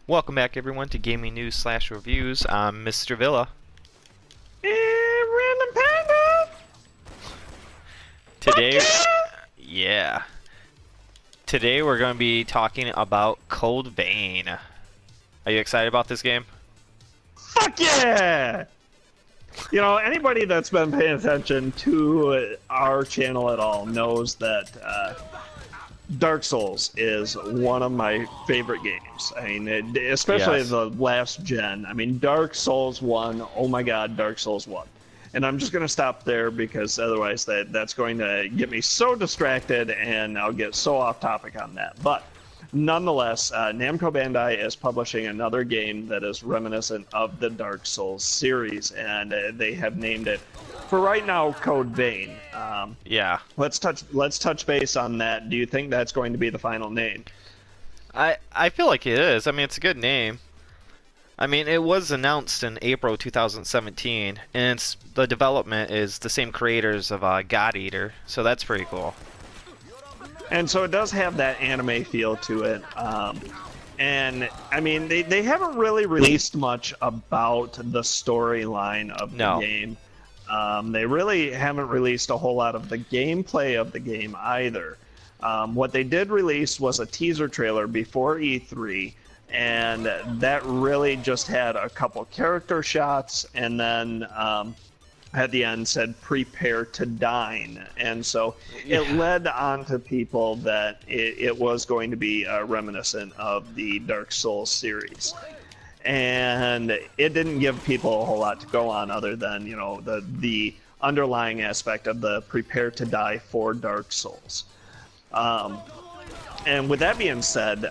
Welcome back, everyone, to Gaming News / Reviews. I'm Mr. Villa. Random Panda! Today, yeah. Today we're going to be talking about Code Vein. Are you excited about this game? Fuck yeah! You know, anybody that's been paying attention to our channel at all knows that Dark Souls is one of my favorite games. I mean, especially Yes. the last gen. I mean, Dark Souls 1, oh my god, Dark Souls 1. And I'm just going to stop there because otherwise that's going to get me so distracted and I'll get so off topic on that. But nonetheless, Namco Bandai is publishing another game that is reminiscent of the Dark Souls series, and they have named it, for right now, Code Vein. Yeah. Let's touch base on that. Do you think that's going to be the final name? I feel like it is. I mean, it's a good name. I mean, it was announced in April 2017, and the development is the same creators of God Eater, so that's pretty cool. And so it does have that anime feel to it. And I mean, they haven't really released much about the storyline of the game. They really haven't released a whole lot of the gameplay of the game either. What they did release was a teaser trailer before E3, and that really just had a couple character shots, and then at the end said "prepare to dine," and so it led on to people that it was going to be reminiscent of the Dark Souls series. And it didn't give people a whole lot to go on other than, you know, the underlying aspect of the prepare to die for Dark Souls. And with that being said,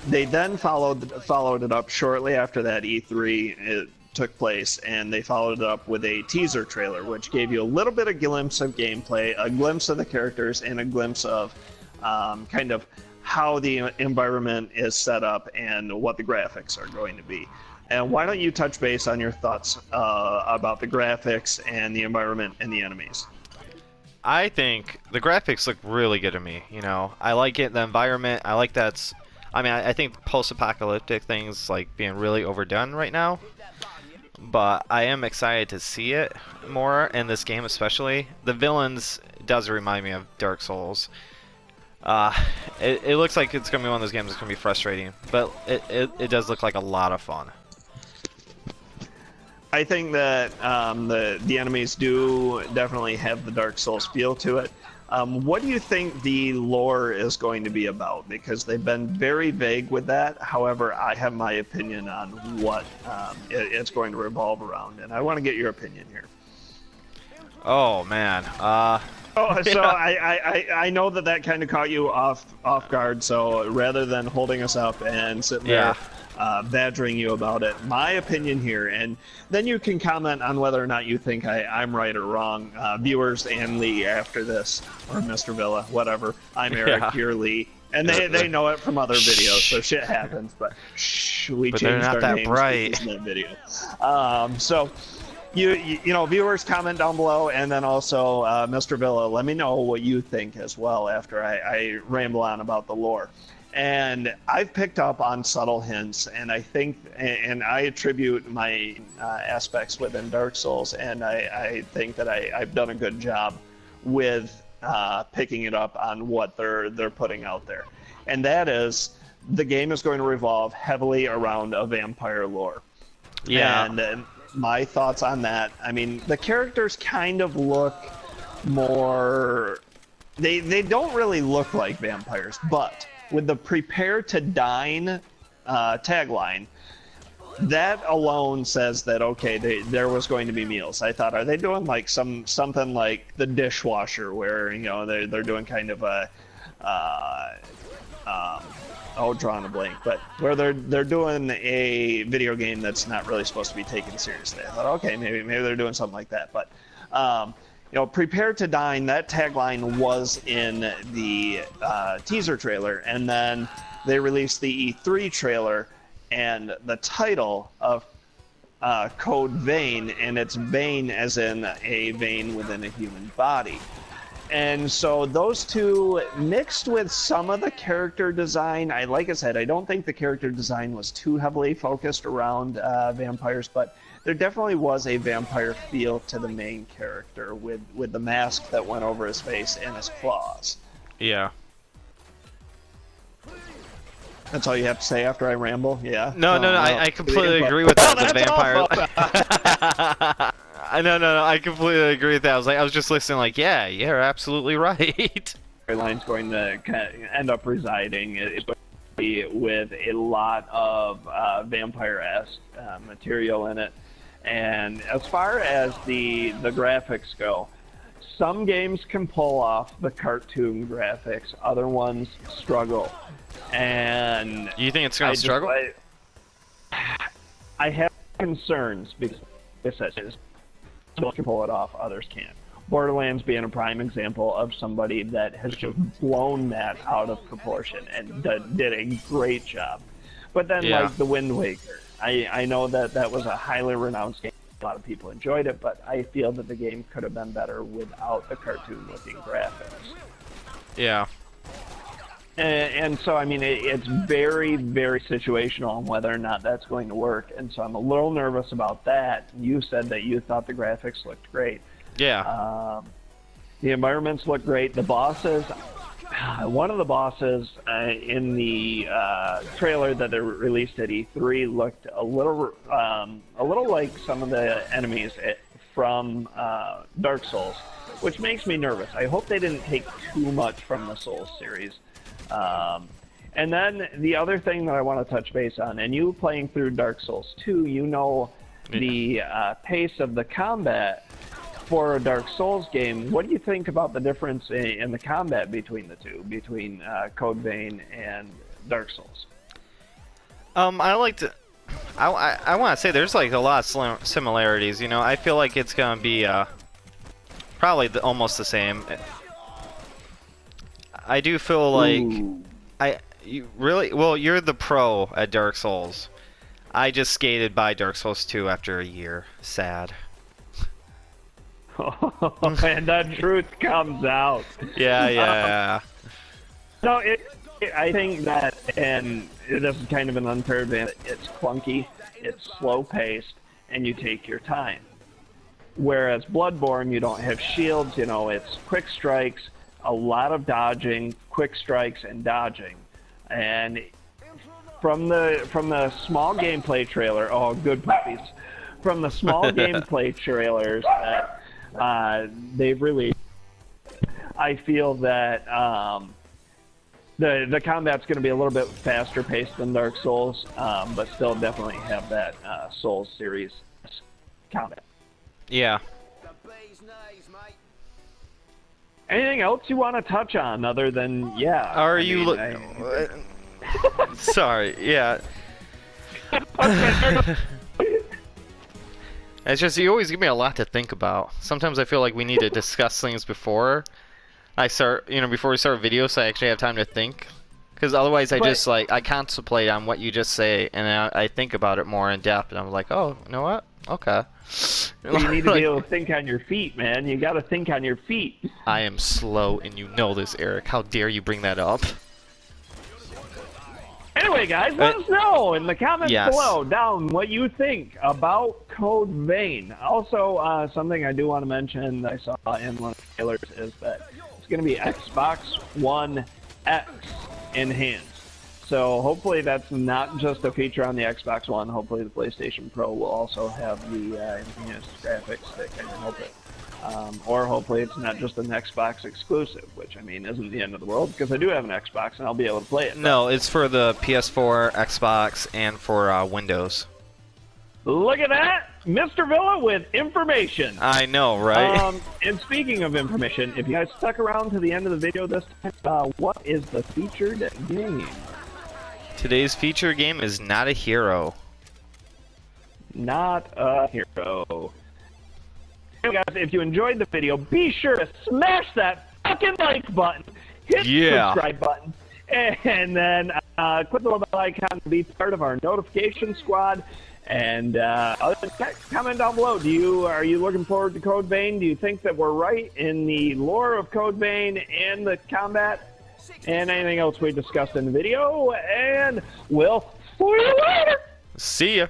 they then followed it up shortly after that E3 took place, and they followed it up with a teaser trailer, which gave you a little bit of glimpse of gameplay, a glimpse of the characters, and a glimpse of kind of how the environment is set up and what the graphics are going to be. And why don't you touch base on your thoughts about the graphics and the environment and the enemies? I think the graphics look really good to me. You know, I like it. The environment, I like that's. I mean, I think post-apocalyptic things like being really overdone right now. But I am excited to see it more in this game, especially. The villains does remind me of Dark Souls. It looks like it's gonna be one of those games that's gonna be frustrating, but it does look like a lot of fun. I think that the enemies do definitely have the Dark Souls feel to it. What do you think the lore is going to be about? Because they've been very vague with that. However, I have my opinion on what it's going to revolve around, and I want to get your opinion here. Oh man. So Yeah. I know that kind of caught you off guard. So rather than holding us up and sitting there badgering you about it, my opinion here, and then you can comment on whether or not you think I'm right or wrong. Viewers and Lee after this, or Mr. Villa, whatever. I'm Eric, you're Lee. And they know it from other videos, so shit happens. But shh, we changed our names in that video. So. You know, viewers, comment down below, and then also Mr. Villa, let me know what you think as well after I ramble on about the lore. And I've picked up on subtle hints, and I think, and I attribute my aspects within Dark Souls, and I think that I've done a good job with picking it up on what they're putting out there. And that is, the game is going to revolve heavily around a vampire lore. Yeah. And my thoughts on that, I mean, the characters kind of look more, they don't really look like vampires, but with the prepare to dine tagline, that alone says that, okay, there was going to be meals. I thought, are they doing like something like the dishwasher, where, you know, they're doing kind of a drawing a blank, but where they're doing a video game that's not really supposed to be taken seriously. I thought, okay, maybe they're doing something like that. But you know, prepare to dine, that tagline was in the teaser trailer, and then they released the E3 trailer, and the title of Code Vein, and it's vein as in a vein within a human body. And so those two mixed with some of the character design. Like I said, I don't think the character design was too heavily focused around vampires, but there definitely was a vampire feel to the main character with the mask that went over his face and his claws. Yeah. That's all you have to say after I ramble? Yeah? No, I completely agree with that. The vampire. No, I completely agree with that. I was just listening like, yeah, you're absolutely right. Storyline's going to end up residing with a lot of vampire-esque material in it. And as far as the graphics go, some games can pull off the cartoon graphics, other ones struggle. And you think it's going to struggle? I have concerns because some can pull it off, others can't. Borderlands being a prime example of somebody that has just blown that out of proportion and did a great job. But then, like the Wind Waker, I know that was a highly renounced game. A lot of people enjoyed it, but I feel that the game could have been better without the cartoon-looking graphics. Yeah. And so, I mean, it's very, very situational on whether or not that's going to work. And so I'm a little nervous about that. You said that you thought the graphics looked great. Yeah. The environments look great. The bosses, one of the bosses in the trailer that they released at E3 looked a little like some of the enemies from Dark Souls, which makes me nervous. I hope they didn't take too much from the Souls series. And then the other thing that I want to touch base on, and you playing through Dark Souls 2, you know the pace of the combat for a Dark Souls game. What do you think about the difference in the combat between the two, between Code Vein and Dark Souls? I want to say there's like a lot of similarities. You know, I feel like it's gonna be probably almost the same. I do feel like you're the pro at Dark Souls. I just skated by Dark Souls 2 after a year. Sad. And the truth comes out. Yeah. No, I think that, and this is kind of an unfair advantage. It's clunky, it's slow-paced, and you take your time. Whereas Bloodborne, you don't have shields. You know, it's quick strikes, a lot of dodging, quick strikes, and dodging. And from the small gameplay trailer, oh, good puppies. From the small gameplay trailers that they've released, I feel that the combat's going to be a little bit faster paced than Dark Souls, but still definitely have that Souls series combat. Yeah. Anything else you want to touch on other than Sorry, yeah. It's just you always give me a lot to think about. Sometimes I feel like we need to discuss things before we start a video, so I actually have time to think. Because otherwise, I contemplate on what you just say, and I think about it more in depth, and I'm like, oh, you know what? Okay. Well, you need to be able to think on your feet, man. You got to think on your feet. I am slow, and you know this, Eric. How dare you bring that up? Anyway, guys, let us know in the comments below down what you think about Code Vein. Also, something I do want to mention that I saw in one of the trailers is that it's going to be Xbox One X enhanced. So hopefully that's not just a feature on the Xbox One. Hopefully the PlayStation Pro will also have the enhanced graphics that can help it. Or hopefully it's not just an Xbox exclusive, which, I mean, isn't the end of the world, because I do have an Xbox and I'll be able to play it. No, it's for the PS4, Xbox, and for Windows. Look at that! Mr. Villa with information! I know, right? And speaking of information, if you guys stuck around to the end of the video this time, what is the featured game? Today's feature game is Not a Hero. Not a Hero. Hey guys, if you enjoyed the video, be sure to smash that fucking like button, hit the subscribe button, and then click the little bell icon to be part of our notification squad. And other than that, comment down below. Are you looking forward to Code Vein? Do you think that we're right in the lore of Code Vein and the combat and anything else we discussed in the video? And we'll see you later. See ya.